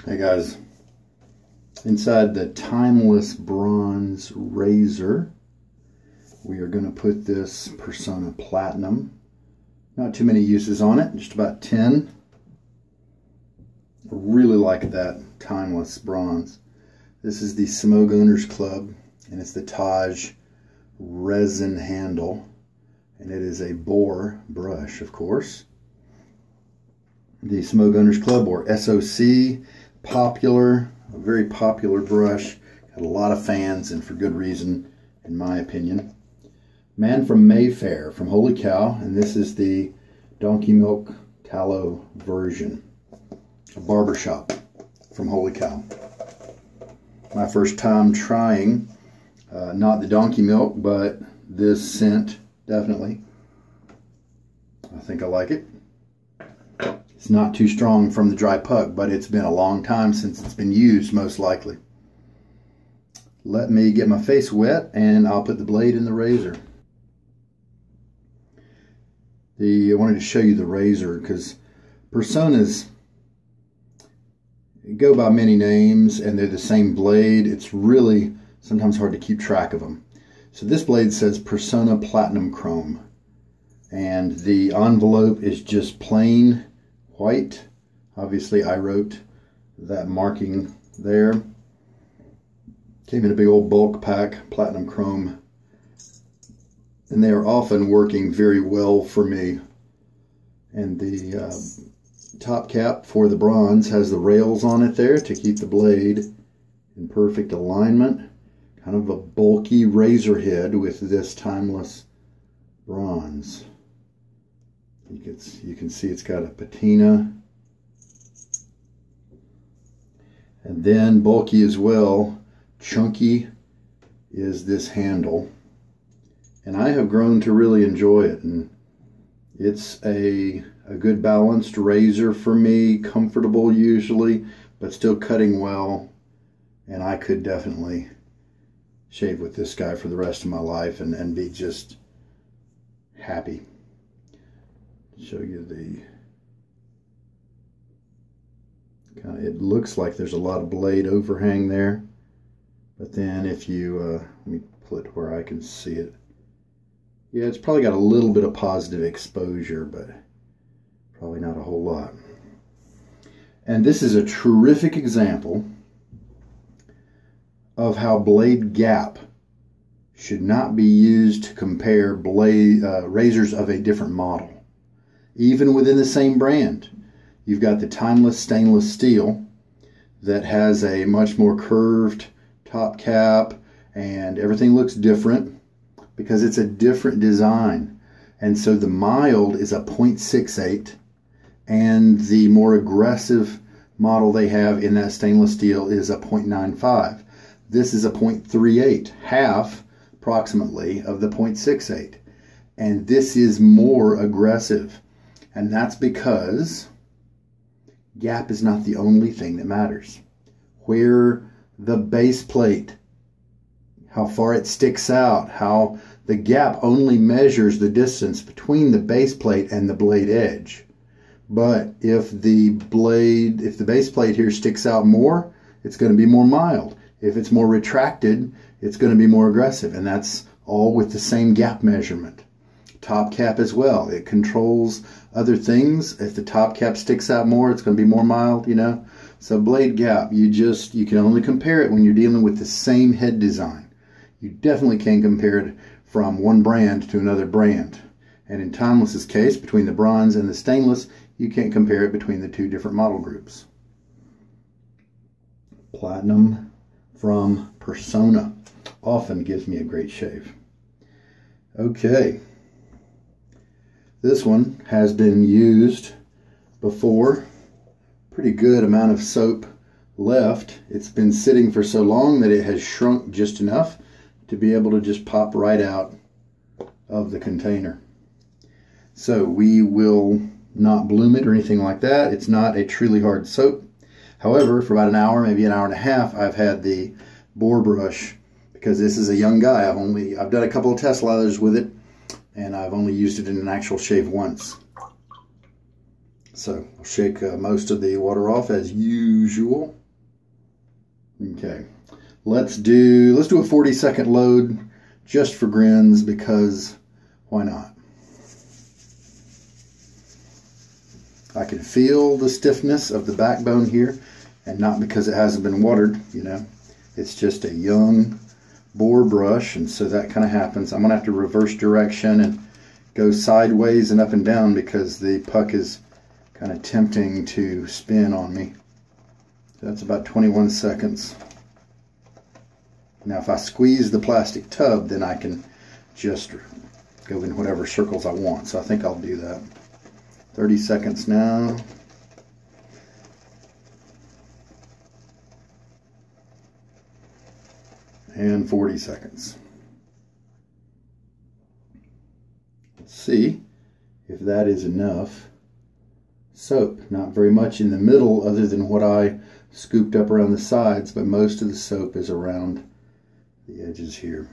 Hey guys, inside the Timeless Bronze Razor, we are going to put this Personna Platinum. Not too many uses on it, just about 10. I really like that Timeless Bronze. This is the Semogue Owners Club, and it's the Taj resin handle, and it is a boar brush, of course. The Semogue Owners Club, or SOC, popular, a very popular brush. Got a lot of fans, and for good reason, in my opinion. Man from Mayfair, from Holy Cow, and this is the donkey milk tallow version. A barbershop from Holy Cow. My first time trying, not the donkey milk, but this scent, definitely. I think I like it. It's not too strong from the dry puck, but it's been a long time since it's been used, most likely. Let me get my face wet, and I'll put the blade in the razor. I wanted to show you the razor, because Personas go by many names, and they're the same blade. It's really sometimes hard to keep track of them. So this blade says Personna Platinum Chrome, and the envelope is just plain white. Obviously I wrote that marking there. Came in a big old bulk pack, platinum chrome, and they are often working very well for me. And the top cap for the bronze has the rails on it there to keep the blade in perfect alignment. Kind of a bulky razor head with this Timeless Bronze. You can see it's got a patina. And then bulky as well, chunky is this handle. And I have grown to really enjoy it. And it's a good balanced razor for me, comfortable usually, but still cutting well. And I could definitely shave with this guy for the rest of my life and be just happy. Show you the kind of, it looks like there's a lot of blade overhang there, but then if you let me pull it where I can see it. Yeah, it's probably got a little bit of positive exposure, but probably not a whole lot. And this is a terrific example of how blade gap should not be used to compare blade razors of a different model. Even within the same brand, you've got the Timeless stainless steel that has a much more curved top cap, and everything looks different because it's a different design. And so the mild is a 0.68, and the more aggressive model they have in that stainless steel is a 0.95. This is a 0.38, half approximately of the 0.68. And this is more aggressive. And that's because gap is not the only thing that matters. Where the base plate, how far it sticks out, how the gap only measures the distance between the base plate and the blade edge. But if the base plate here sticks out more, it's going to be more mild. If it's more retracted, it's going to be more aggressive. And that's all with the same gap measurement. Top cap as well. It controls other things. If the top cap sticks out more, it's going to be more mild, you know. So blade gap, you can only compare it when you're dealing with the same head design. You definitely can't compare it from one brand to another brand. And in Timeless's case, between the bronze and the stainless, you can't compare it between the two different model groups. Platinum from Personna often gives me a great shave. Okay. This one has been used before. Pretty good amount of soap left. It's been sitting for so long that it has shrunk just enough to be able to just pop right out of the container. So we will not bloom it or anything like that. It's not a truly hard soap. However, for about an hour, maybe an hour and a half, I've had the boar brush, because this is a young guy. I've done a couple of test lathers with it, and I've only used it in an actual shave once. So I'll shake most of the water off as usual. Okay, let's do a 40-second load just for grins, because why not? I can feel the stiffness of the backbone here, and not because it hasn't been watered, you know. It's just a young boar brush, and so that kind of happens. I'm going to have to reverse direction and go sideways and up and down because the puck is kind of tempting to spin on me. So that's about 21 seconds. Now if I squeeze the plastic tub, then I can just go in whatever circles I want. So I think I'll do that. 30 seconds now. And 40 seconds. Let's see if that is enough soap. Not very much in the middle other than what I scooped up around the sides, but most of the soap is around the edges here.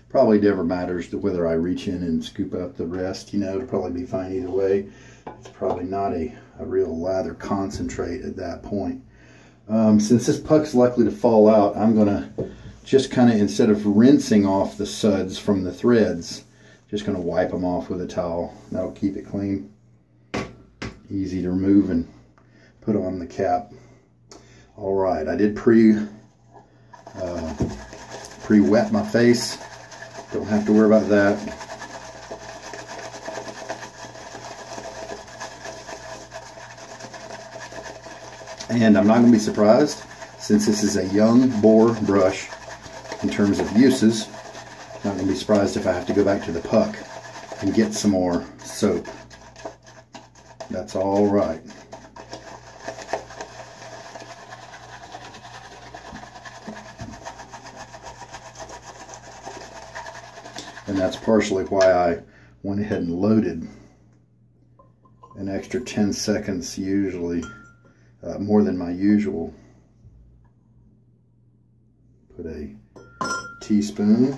Probably never matters whether I reach in and scoop up the rest, you know, it'll probably be fine either way. It's probably not a real lather concentrate at that point. Since this puck's likely to fall out, I'm gonna just kind of, instead of rinsing off the suds from the threads, just gonna wipe them off with a towel. That'll keep it clean. Easy to remove and put on the cap. All right, I did pre-wet my face. Don't have to worry about that. And I'm not going to be surprised, since this is a young boar brush in terms of uses, I'm not going to be surprised if I have to go back to the puck and get some more soap. That's all right. And that's partially why I went ahead and loaded an extra 10 seconds usually, more than my usual. Put a teaspoon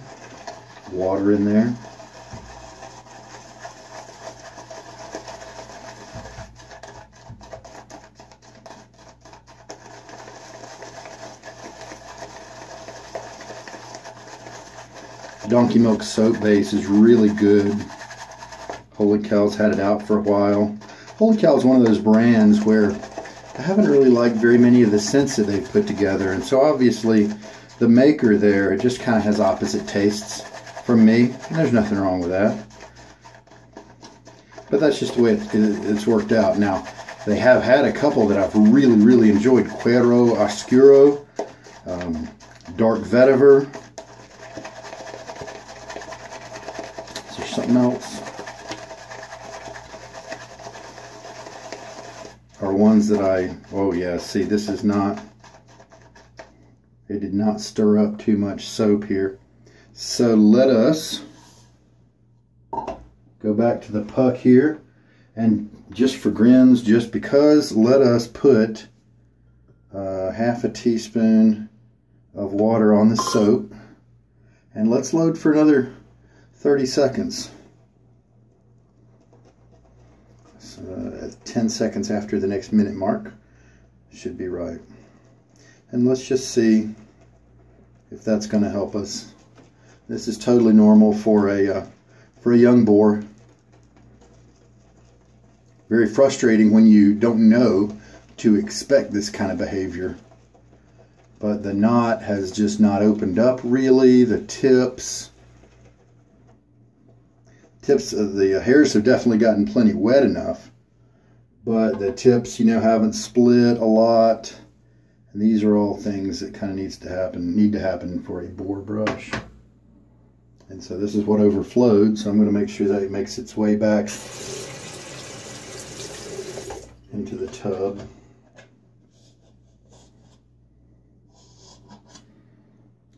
water in there. Donkey milk soap base is really good. Holy Cow's had it out for a while. Holy Cow is one of those brands where I haven't really liked very many of the scents that they've put together, and so obviously the maker there, it just kind of has opposite tastes from me, and there's nothing wrong with that. But that's just the way it's worked out. Now, they have had a couple that I've really enjoyed. Cuero Oscuro, Dark Vetiver. Is there something else? Are ones that oh yeah, see, this is not, it did not stir up too much soap here. So let us go back to the puck here, and just for grins, just because, let us put half a teaspoon of water on the soap, and let's load for another 30 seconds. So, 10 seconds after the next minute mark should be right. And let's just see if that's going to help us. This is totally normal for a young boar. Very frustrating when you don't know to expect this kind of behavior. But the knot has just not opened up really. The tips of the hairs have definitely gotten plenty wet enough, but the tips, you know, haven't split a lot. And these are all things that kind of need to happen for a boar brush. And so this is what overflowed, so I'm going to make sure that it makes its way back into the tub.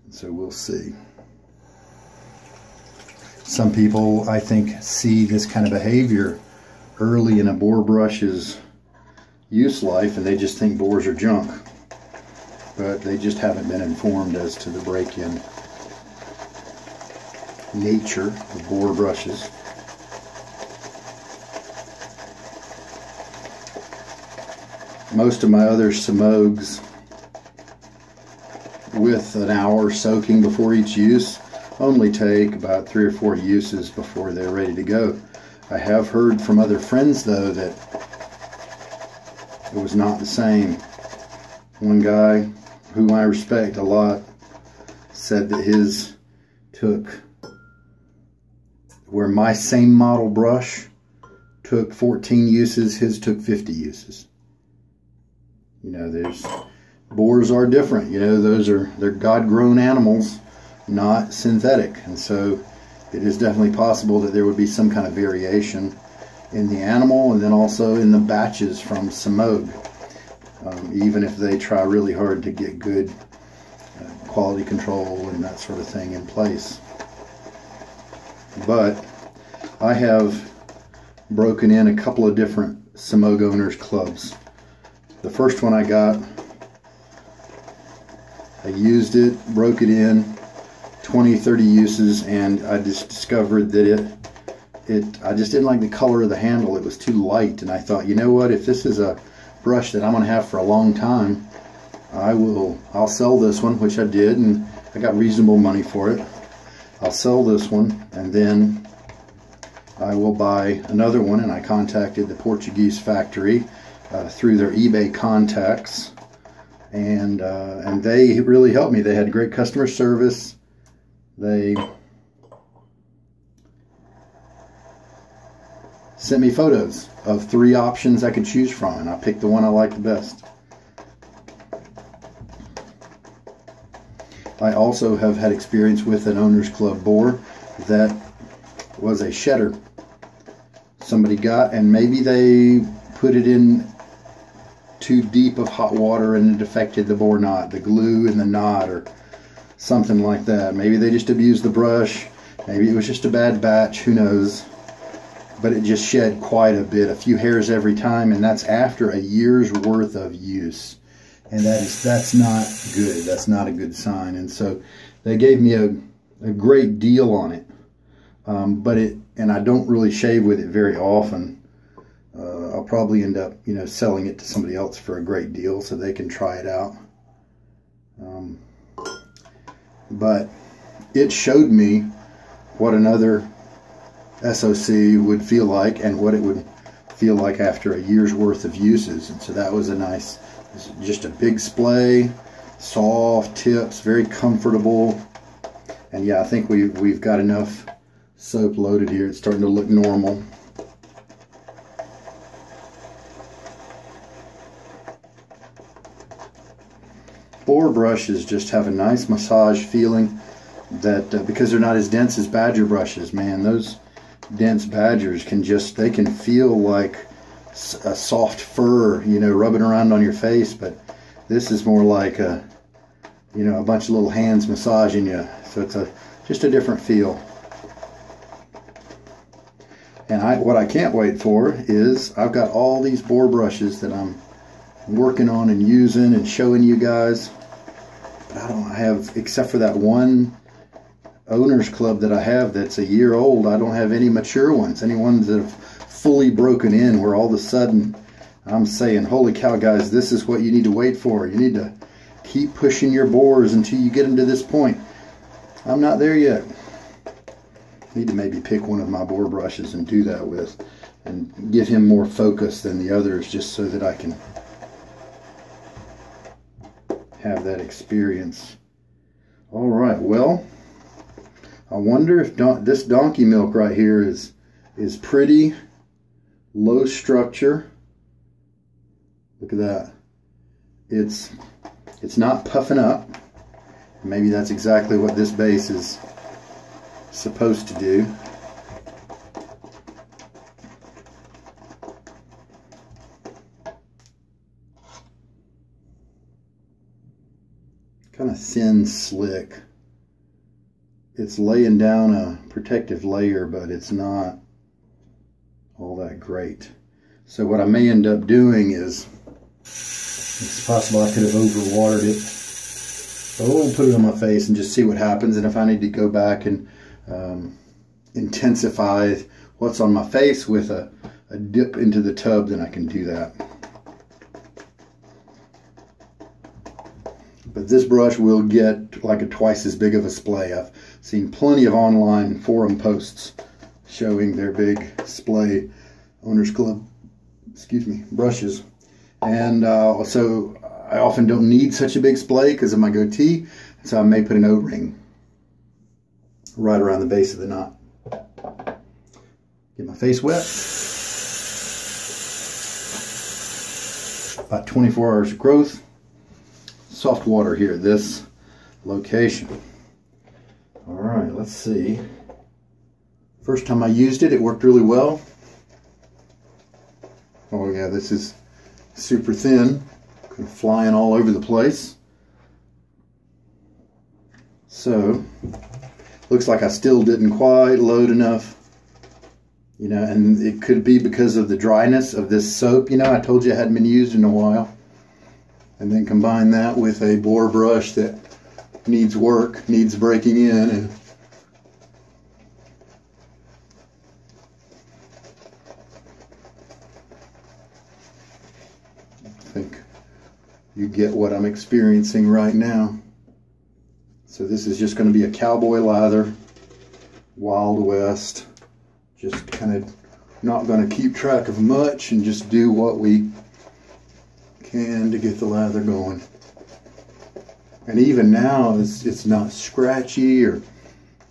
And so we'll see. Some people, I think, see this kind of behavior early in a boar brush's use life, and they just think boars are junk. But they just haven't been informed as to the break-in nature of boar brushes. most of my other Semogues with an hour soaking before each use only take about 3 or 4 uses before they're ready to go. I have heard from other friends though that it was not the same. One guy whom I respect a lot said that his took, where my same model brush took 14 uses, his took 50 uses. You know, boars are different. You know, they're God-grown animals, not synthetic, and so it is definitely possible that there would be some kind of variation in the animal and then also in the batches from Semogue, even if they try really hard to get good quality control and that sort of thing in place. But I have broken in a couple of different Semogue owners clubs. The first one I got, I used it, broke it in, 20-30 uses, and I just discovered that I just didn't like the color of the handle. It was too light, and I thought, you know what, if this is a brush that I'm going to have for a long time, I'll sell this one, which I did, and I got reasonable money for it. I'll sell this one, and then I will buy another one, and I contacted the Portuguese factory through their eBay contacts, and they really helped me. They had great customer service. They sent me photos of 3 options I could choose from, and I picked the one I liked the best. I also have had experience with an owner's club boar that was a shedder. Somebody got, and maybe they put it in too deep of hot water and it affected the bore knot, the glue in the knot, or something like that. Maybe they just abused the brush. Maybe it was just a bad batch, who knows. But it just shed quite a bit, a few hairs every time, and that's after a year's worth of use. And that's not good. That's not a good sign. And so they gave me a great deal on it. And I don't really shave with it very often. I'll probably end up, you know, selling it to somebody else for a great deal so they can try it out. But it showed me what another SOC would feel like and what it would feel like after a year's worth of uses. And so that was a nice, just a big splay, soft tips, very comfortable. And yeah, I think we've got enough soap loaded here. It's starting to look normal. Boar brushes just have a nice massage feeling, that because they're not as dense as badger brushes. Man, those dense badgers they can feel like a soft fur, you know, rubbing around on your face. But this is more like a bunch of little hands massaging you. So it's just a different feel. And what I can't wait for is I've got all these boar brushes that I'm working on and using and showing you guys, but I don't have, except for that one owner's club that I have that's a year old, I don't have any mature ones, any ones that have fully broken in, where all of a sudden I'm saying, holy cow guys, this is what you need to wait for. You need to keep pushing your boars until you get them to this point. I'm not there yet. I need to maybe pick one of my boar brushes and do that with, and give him more focus than the others, just so that I can have that experience. All right, well, I wonder if this donkey milk right here is pretty low structure. Look at that. It's not puffing up. Maybe that's exactly what this base is supposed to do. Kind of thin, slick. It's laying down a protective layer, but it's not all that great. So what I may end up doing is, it's possible I could have overwatered it. So I'll put it on my face and just see what happens. And if I need to go back and intensify what's on my face with a dip into the tub, then I can do that. But this brush will get like a twice as big of a splay. I've seen plenty of online forum posts showing their big splay Owners Club, brushes. And so I often don't need such a big splay because of my goatee, so I may put an O-ring right around the base of the knot. Get my face wet. About 24 hours of growth. Soft water here at this location. All right, let's see. First time I used it, it worked really well. Oh yeah, this is super thin, kind of flying all over the place. So, looks like I still didn't quite load enough. You know, and it could be because of the dryness of this soap. You know, I told you it hadn't been used in a while. And then combine that with a boar brush that needs work, needs breaking in. And I think you get what I'm experiencing right now. So this is just going to be a cowboy lather, Wild West. Just kind of not going to keep track of much and just do what we can to get the lather going. And even now it's not scratchy or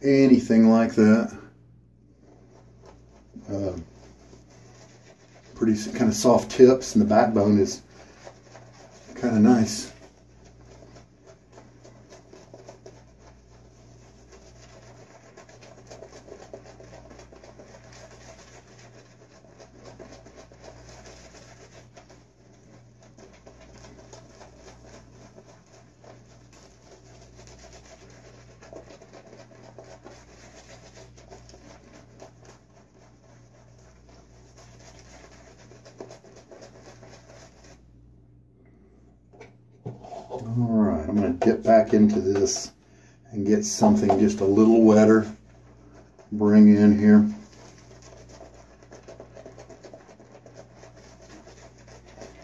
anything like that. Pretty kind of soft tips, and the backbone is kind of nice. Alright, I'm going to dip back into this and get something just a little wetter. Bring in here.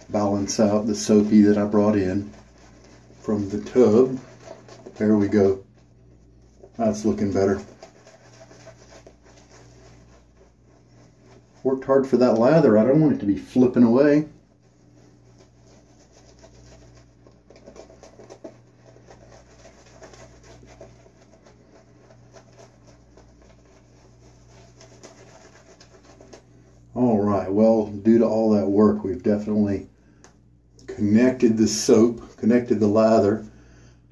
Balance out the soapy that I brought in from the tub. There we go. That's looking better. Worked hard for that lather. I don't want it to be flipping away. Alright, well, due to all that work, we've definitely connected the soap, connected the lather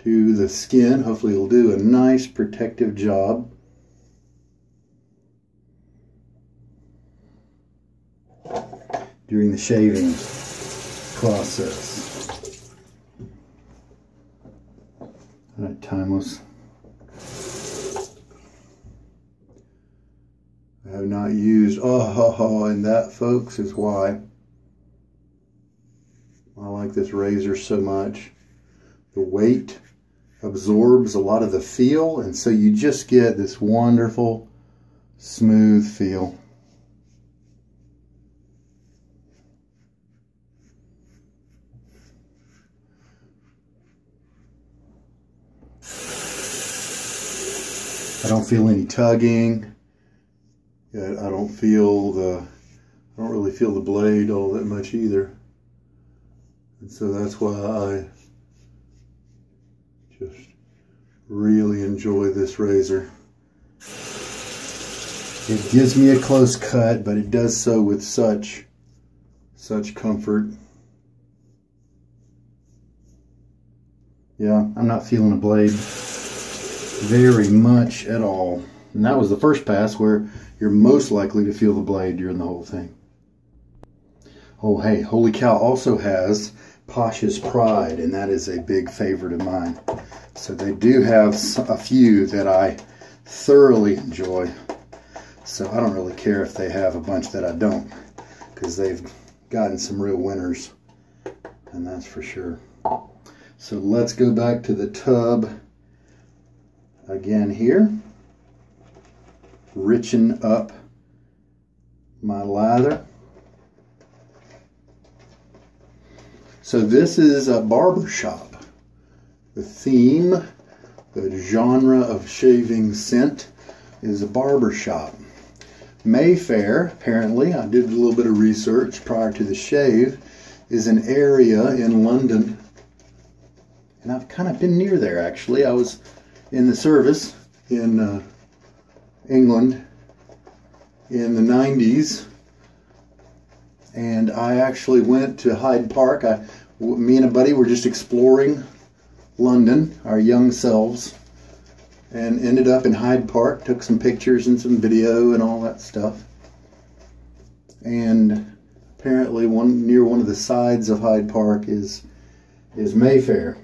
to the skin. Hopefully it'll do a nice protective job. During the shaving process. Alright, Timeless. I have not used, and that, folks, is why I like this razor so much. The weight absorbs a lot of the feel, and so you just get this wonderful, smooth feel. I don't feel any tugging. I don't really feel the blade all that much either. And so that's why I just really enjoy this razor. It gives me a close cut, but it does so with such comfort. Yeah, I'm not feeling a blade very much at all. And that was the first pass where you're most likely to feel the blade during the whole thing. Oh hey, Holy Cow also has Posh's Pride, and that is a big favorite of mine. So they do have a few that I thoroughly enjoy. So I don't really care if they have a bunch that I don't, because they've gotten some real winners, and that's for sure. So let's go back to the tub again here. Richen up my lather. So this is a barbershop. The theme, the genre of shaving scent is a barbershop. Mayfair, apparently, I did a little bit of research prior to the shave, is an area in London. And I've kind of been near there, actually. I was in the service in England in the 90s. And I actually went to Hyde Park. Me and a buddy were just exploring London, our young selves, and ended up in Hyde Park, took some pictures and some video and all that stuff. And apparently near one of the sides of Hyde Park is Mayfair.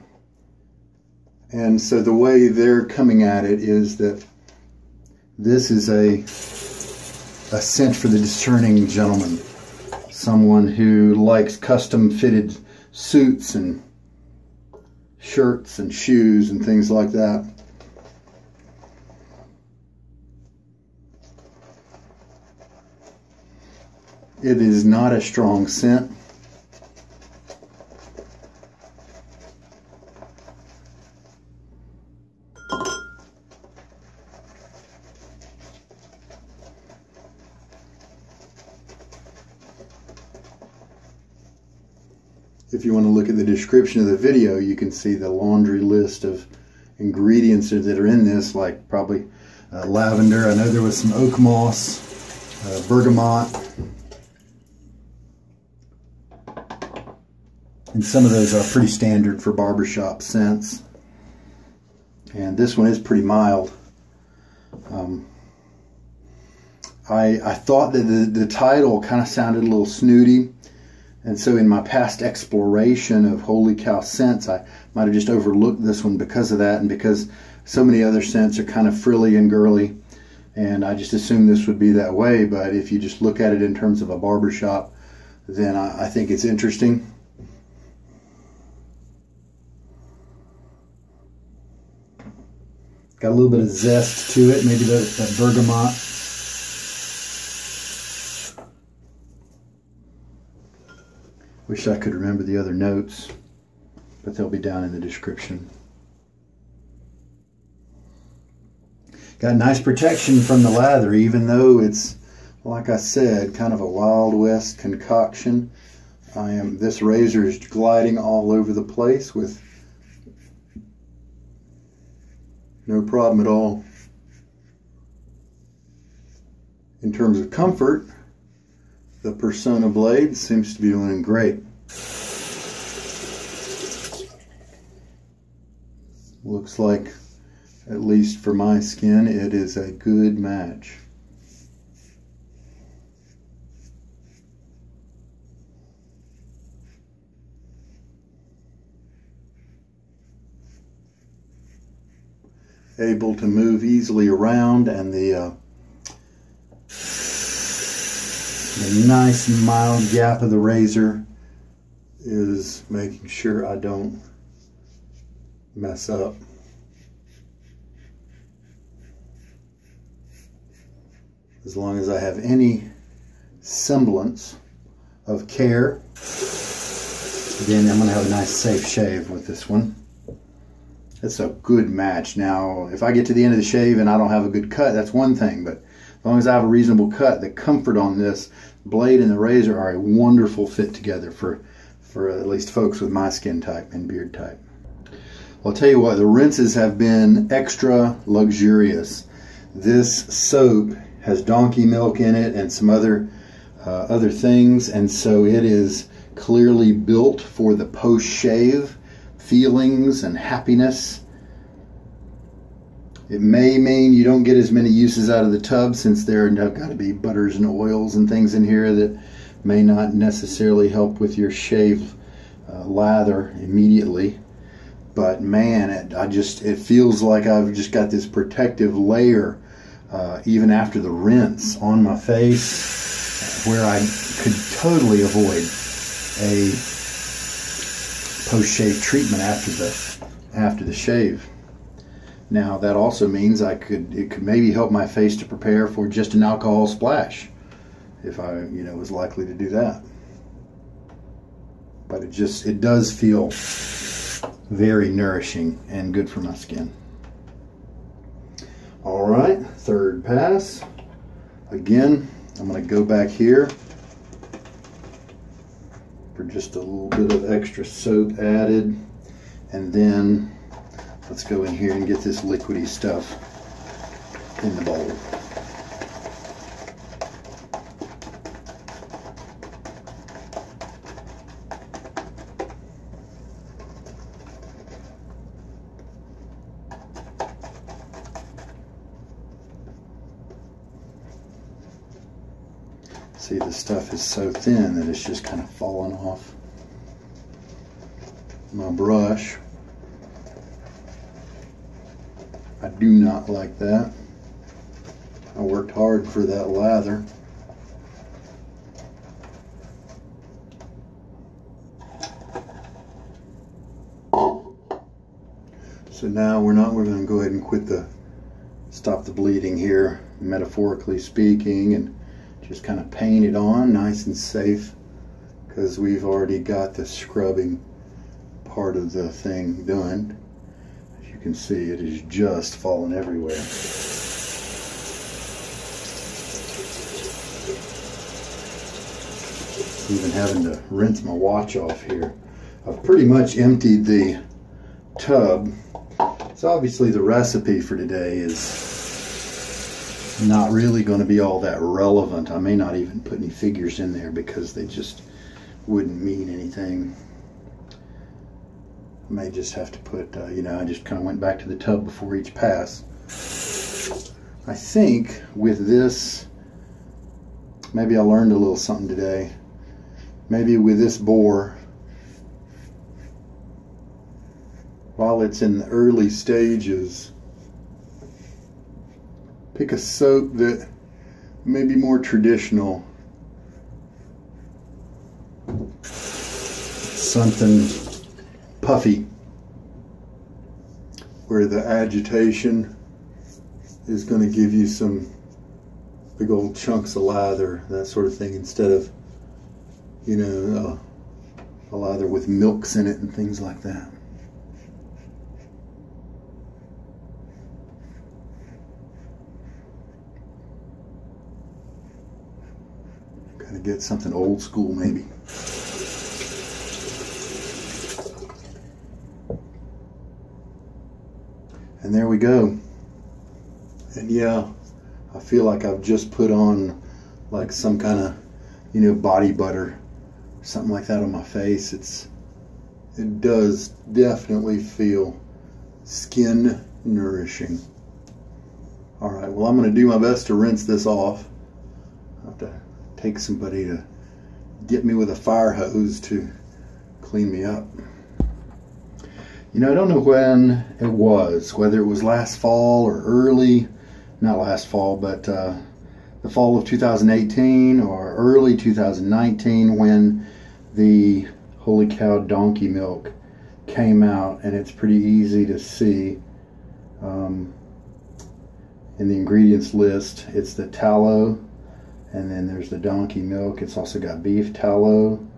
And so the way they're coming at it is that this is a scent for the discerning gentleman. Someone who likes custom fitted suits and shirts and shoes and things like that. It is not a strong scent. If you want to look at the description of the video, you can see the laundry list of ingredients that are in this, like probably lavender. I know there was some Oakmoss, Bergamot, and some of those are pretty standard for barbershop scents. And this one is pretty mild. I thought that the title kind of sounded a little snooty. And so in my past exploration of holy cow scents, I might have just overlooked this one because of that, and because so many other scents are kind of frilly and girly, and I just assumed this would be that way. But if you just look at it in terms of a barbershop, then I think it's interesting. Got a little bit of zest to it, maybe that bergamot. Wish I could remember the other notes, but they'll be down in the description. Got nice protection from the lather, even though it's, like I said, kind of a Wild West concoction. This razor is gliding all over the place with no problem at all. In terms of comfort, the Personna blade seems to be doing great. Looks like, at least for my skin, it is a good match. Able to move easily around, and the nice mild gap of the razor is making sure I don't mess up. As long as I have any semblance of care, again, I'm going to have a nice safe shave with this one. It's a good match. Now, if I get to the end of the shave and I don't have a good cut, that's one thing, but as long as I have a reasonable cut, the comfort on this blade and the razor are a wonderful fit together for at least folks with my skin type and beard type. Well, I'll tell you what, the rinses have been extra luxurious. This soap has donkey milk in it and some other things, and so it is clearly built for the post-shave feelings and happiness. It may mean you don't get as many uses out of the tub, since there have got to be butters and oils and things in here that may not necessarily help with your shave lather immediately. But man, it feels like I've just got this protective layer even after the rinse on my face, where I could totally avoid a post-shave treatment after the shave. Now that also means it could maybe help my face to prepare for just an alcohol splash, if I was likely to do that. But it does feel very nourishing and good for my skin. All right, third pass. Again, I'm going to go back here for just a little bit of extra soap added, and then let's go in here and get this liquidy stuff in the bowl. See, the stuff is so thin that it's just kind of falling off my brush. I do not like that. I worked hard for that lather. So now we're going to go ahead and stop the bleeding here, metaphorically speaking, and just kind of paint it on nice and safe, because we've already got the scrubbing part of the thing done. As you can see, it is just falling everywhere. Even having to rinse my watch off here. I've pretty much emptied the tub. So obviously the recipe for today is not really going to be all that relevant. I may not even put any figures in there because they just wouldn't mean anything. I may just have to put, you know, I just kind of went back to the tub before each pass. I think with this, maybe I learned a little something today. Maybe with this boar, while it's in the early stages, pick a soap that may be more traditional. Something puffy, where the agitation is going to give you some big old chunks of lather, that sort of thing, instead of, you know, a lather with milks in it and things like that. Kind of get something old school maybe. And there we go. And yeah, I feel like I've just put on like some kind of, you know, body butter, something like that on my face. It does definitely feel skin nourishing. All right, well, I'm going to do my best to rinse this off. I have to take somebody to get me with a fire hose to clean me up. You know, I don't know when it was, whether it was last fall or early, not last fall, but the fall of 2018 or early 2019, when the Holy Cow donkey milk came out, and it's pretty easy to see in the ingredients list. It's the tallow, and then there's the donkey milk. It's also got beef tallow.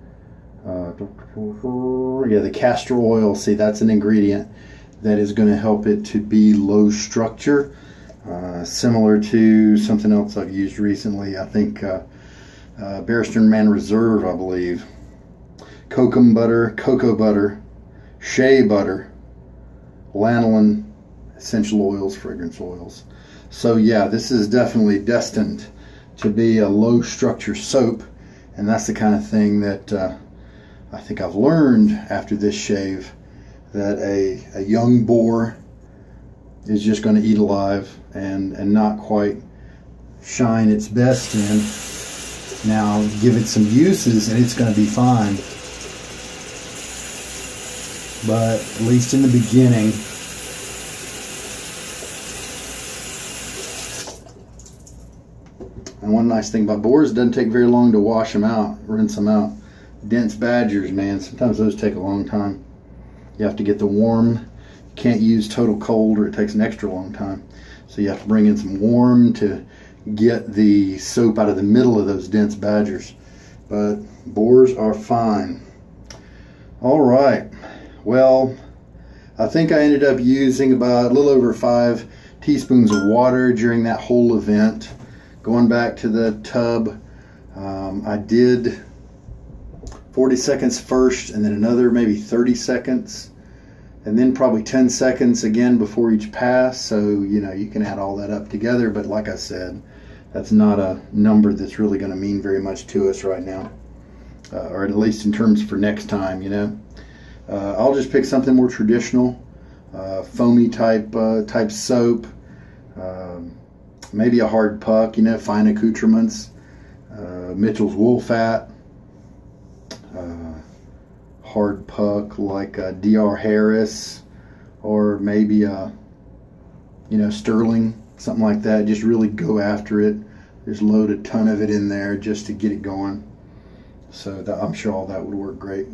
Yeah, the castor oil. See, that's an ingredient that is going to help it to be low structure, similar to something else I've used recently. I think Barrister Man Reserve, I believe. Cocoa butter, shea butter, lanolin, essential oils, fragrance oils. So yeah, this is definitely destined to be a low structure soap, and that's the kind of thing that I think I've learned after this shave, that a young boar is just going to eat alive and not quite shine its best in. Now give it some uses and it's going to be fine, but at least in the beginning, and one nice thing about boars, it doesn't take very long to wash them out, rinse them out. Dense badgers, man, sometimes those take a long time. You have to get the warm. You can't use total cold or it takes an extra long time. So you have to bring in some warm to get the soap out of the middle of those dense badgers. But boars are fine. All right, well, I think I ended up using about a little over 5 teaspoons of water during that whole event. Going back to the tub, I did 40 seconds first, and then another maybe 30 seconds, and then probably 10 seconds again before each pass. So, you know, you can add all that up together, but like I said, that's not a number that's really going to mean very much to us right now, or at least in terms for next time, you know. I'll just pick something more traditional, foamy type soap, maybe a hard puck, you know, fine accoutrements, Mitchell's wool fat, hard puck like DR Harris, or maybe you know, Stirling, something like that. Just really go after it. Just load a ton of it in there just to get it going. So that, I'm sure all that would work great.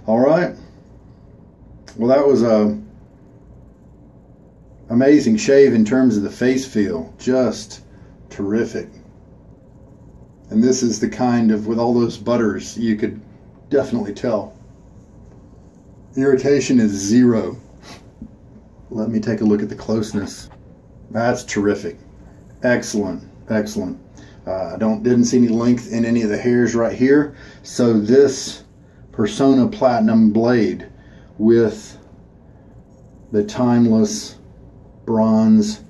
All right. Well, that was a amazing shave in terms of the face feel. Just terrific. And this is the kind of, with all those butters, you could definitely tell. Irritation is 0. Let me take a look at the closeness. That's terrific. Excellent, excellent. I didn't see any length in any of the hairs right here. So this Personna Platinum blade with the timeless bronze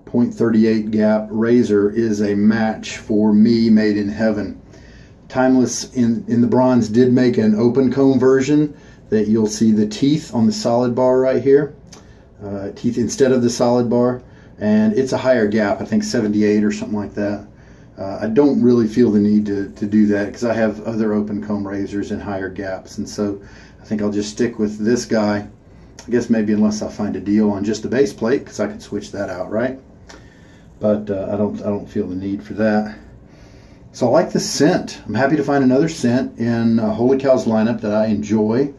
0.38 gap razor is a match for me, made in heaven. Timeless in the bronze did make an open comb version that you'll see the teeth on the solid bar right here, teeth instead of the solid bar, and it's a higher gap, I think 78 or something like that. I don't really feel the need to do that because I have other open comb razors in higher gaps, and so I think I'll just stick with this guy. I guess maybe unless I find a deal on just the base plate, because I could switch that out, right? But I don't feel the need for that. So I like the scent. I'm happy to find another scent in Holy Cow's lineup that I enjoy.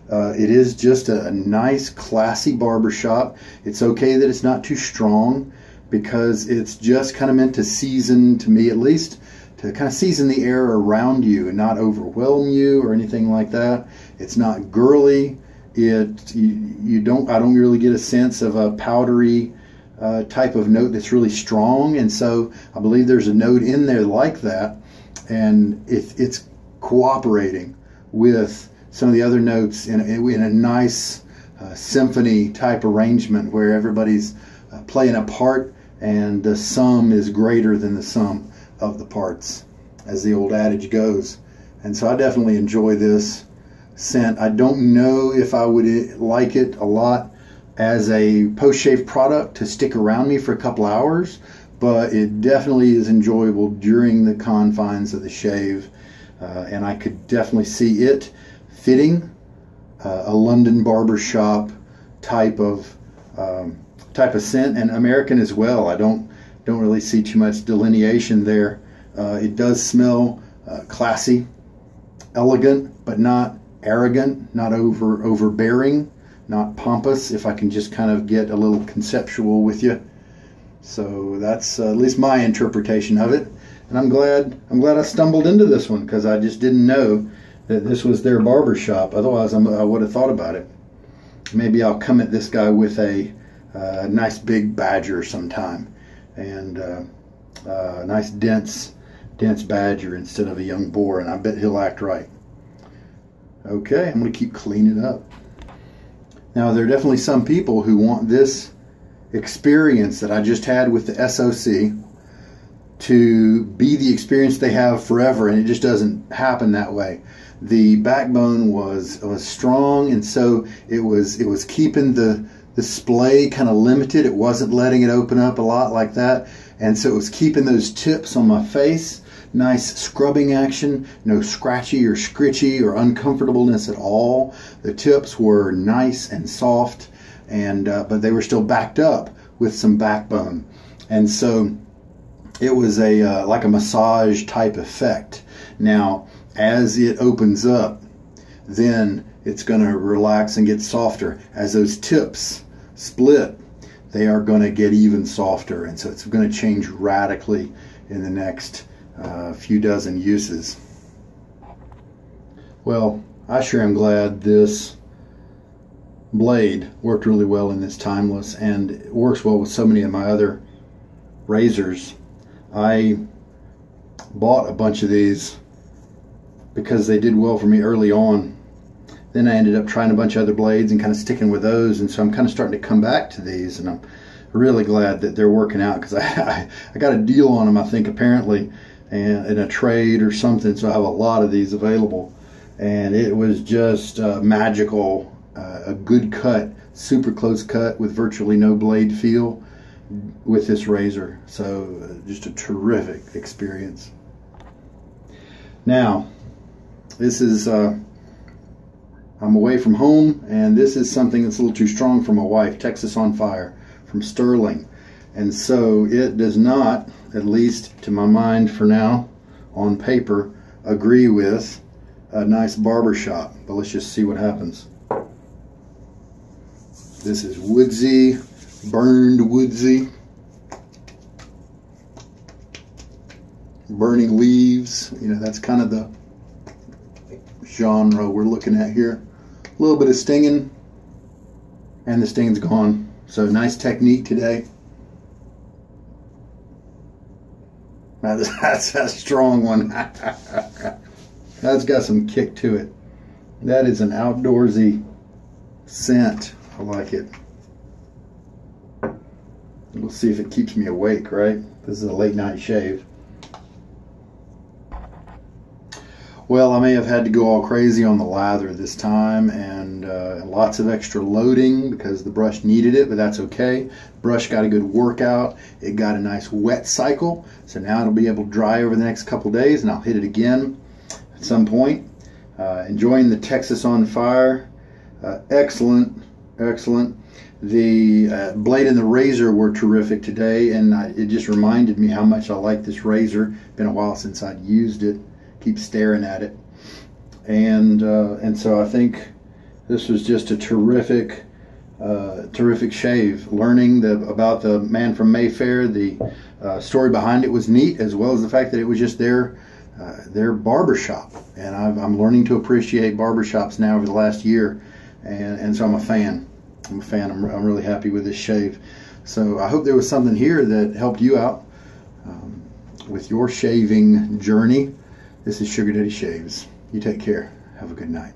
It is just a nice, classy barbershop. It's okay that it's not too strong, because it's just kind of meant to season, to me at least, to kind of season the air around you and not overwhelm you or anything like that. It's not girly. I don't really get a sense of a powdery type of note that's really strong, and so I believe there's a note in there like that, and it's cooperating with some of the other notes in a nice symphony type arrangement where everybody's playing a part and the sum is greater than the sum of the parts, as the old adage goes. And so I definitely enjoy this scent. I don't know if I would like it a lot as a post-shave product to stick around me for a couple hours, but it definitely is enjoyable during the confines of the shave, and I could definitely see it fitting a London barbershop type of scent, and American as well. I don't really see too much delineation there. It does smell classy, elegant, but not arrogant, not overbearing, not pompous, if I can just kind of get a little conceptual with you. So that's at least my interpretation of it, and I'm glad I stumbled into this one, because I just didn't know that this was their barbershop. Otherwise I would have thought about it. Maybe I'll come at this guy with a nice big badger sometime, and a nice dense badger instead of a young boar, and I bet he'll act right. Okay, I'm going to keep cleaning up. Now, there are definitely some people who want this experience that I just had with the SOC to be the experience they have forever, and it just doesn't happen that way. The backbone was strong, and so it was keeping the splay kind of limited. It wasn't letting it open up a lot like that, and so it was keeping those tips on my face. Nice scrubbing action, no scratchy or scritchy or uncomfortableness at all. The tips were nice and soft, and but they were still backed up with some backbone, and so it was a like a massage type effect. Now, as it opens up, then it's going to relax and get softer. As those tips split, they are going to get even softer, and so it's going to change radically in the next few dozen uses. Well, I sure am glad this blade worked really well in this timeless, and it works well with so many of my other razors. I bought a bunch of these because they did well for me early on. Then I ended up trying a bunch of other blades and kind of sticking with those, and so I'm kind of starting to come back to these, and I'm really glad that they're working out, because I got a deal on them, I think, apparently, and in a trade or something, so I have a lot of these available, and it was just magical. A good cut, super close cut with virtually no blade feel with this razor. So just a terrific experience. Now, this is I'm away from home, and this is something that's a little too strong for my wife. Texas on Fire from Stirling, and so it does not, at least to my mind for now, on paper, agree with a nice barbershop. But let's just see what happens. This is woodsy, burned woodsy, burning leaves. You know, that's kind of the genre we're looking at here. A little bit of stinging, and the sting's gone. So nice technique today. That's a strong one. That's got some kick to it. That is an outdoorsy scent. I like it. We'll see if it keeps me awake, right? This is a late night shave. Well, I may have had to go all crazy on the lather this time, and lots of extra loading because the brush needed it, but that's okay. Brush got a good workout. It got a nice wet cycle, so now it'll be able to dry over the next couple days, and I'll hit it again at some point. Enjoying the Texas on Fire. Excellent. Excellent. The blade and the razor were terrific today, and it just reminded me how much I like this razor. Been a while since I'd used it. Keep staring at it, and so I think this was just a terrific shave. Learning about the man from Mayfair, the story behind it was neat, as well as the fact that it was just their barbershop, and I'm learning to appreciate barbershops now over the last year. And so I'm a fan. I'm really happy with this shave. So I hope there was something here that helped you out with your shaving journey. This is Sugar Daddy Shaves. You take care. Have a good night.